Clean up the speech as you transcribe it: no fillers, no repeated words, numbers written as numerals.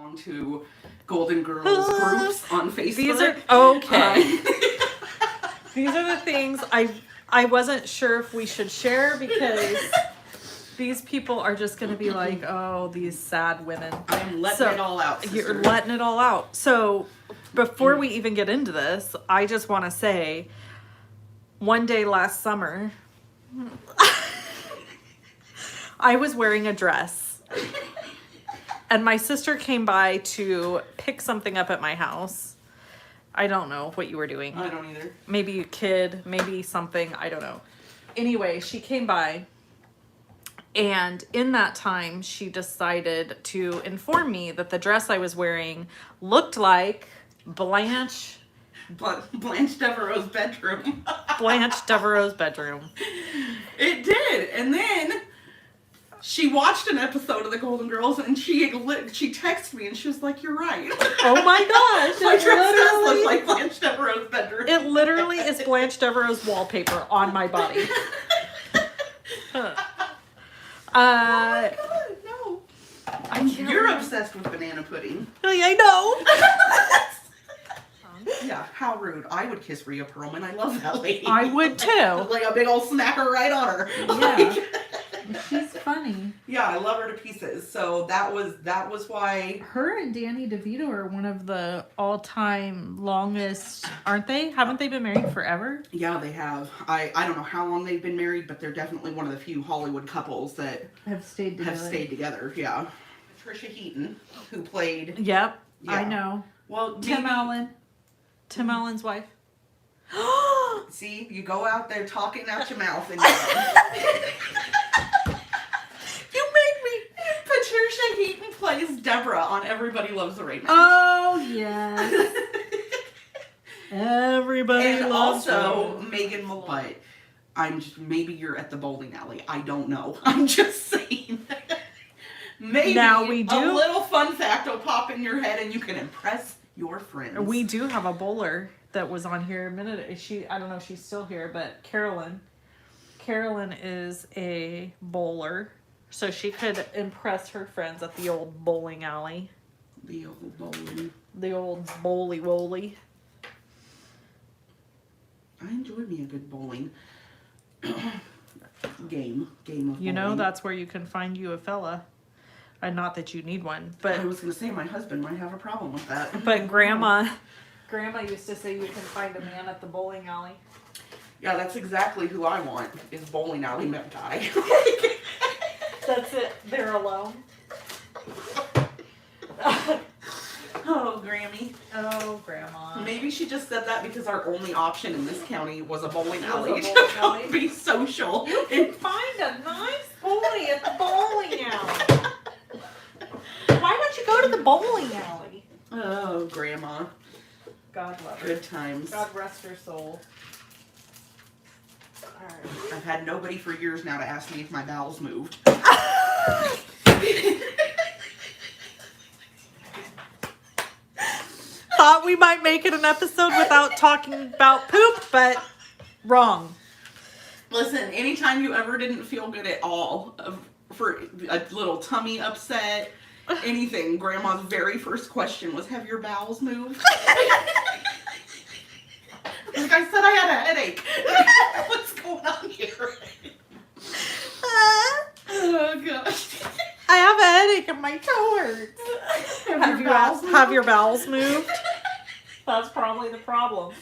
belong to Golden Girls groups on Facebook. These are okay. These are the things I wasn't sure if we should share because these people are just going to be like, oh, these sad women. I'm letting it all out, sister. You're letting it all out. So before we even get into this, I just want to say, one day last summer, I was wearing a dress. And my sister came by to pick something up at my house. I don't know what you were doing. I don't either. Maybe a kid, maybe something. I don't know. Anyway, she came by. And in that time, she decided to inform me that the dress I was wearing looked like Blanche Devereaux's bedroom. Blanche Devereaux's bedroom. It did. And then she watched an episode of the Golden Girls and she texted me and she was like, "You're right." Oh my gosh. My dress does look like Blanche Devereaux's bedroom. It literally is Blanche Devereaux's wallpaper on my body. Oh my God, no. You're obsessed with banana pudding. I know. Yeah, how rude. I would kiss Rhea Perlman. I love that lady. I would too. Like a big old smacker right on her. Yeah. She's funny. Yeah, I love her to pieces. So that was why her and Danny DeVito are one of the all-time longest, aren't they? Haven't they been married forever? Yeah, they have. I don't know how long they've been married, but they're definitely one of the few Hollywood couples that have stayed together. Yeah. Patricia Heaton, who played. Yep, yeah. I know. Well, Tim Allen's wife. See, you go out there talking out your mouth and you made me. Patricia Heaton plays Deborah on Everybody Loves the Raymond. Oh yes. Everybody and loves also Megan Mullally. Maybe you're at the bowling alley. I don't know. I'm just saying. Maybe now we do a little fun fact will pop in your head and you can impress your friends. We do have a bowler that was on here a minute. I don't know if she's still here, but Carolyn is a bowler, so she could impress her friends at the old bowling alley. The old bowling. The old bowly-woly. I enjoy me a good bowling game of bowling. You know, that's where you can find you a fella. And not that you need one, but I was going to say my husband might have a problem with that. But Grandma used to say you can find a man at the bowling alley. Yeah, that's exactly who I want, is bowling alley guy. That's it. They're alone. Oh, Grammy. Oh, Grandma. Maybe she just said that because our only option in this county was a bowling alley. Alley. Be social. You can find a nice boy at the bowling alley. Why don't you go to the bowling alley? Oh, Grandma. God love her. Good times. God rest her soul. All right. I've had nobody for years now to ask me if my bowels moved. Thought we might make it an episode without talking about poop, but wrong. Listen, anytime you ever didn't feel good at all, for a little tummy upset, anything, Grandma's very first question was, "Have your bowels moved?" Like I said, I had a headache. What's going on here? Oh gosh. I have a headache and my toe hurts. Have your bowels moved? That's probably the problem.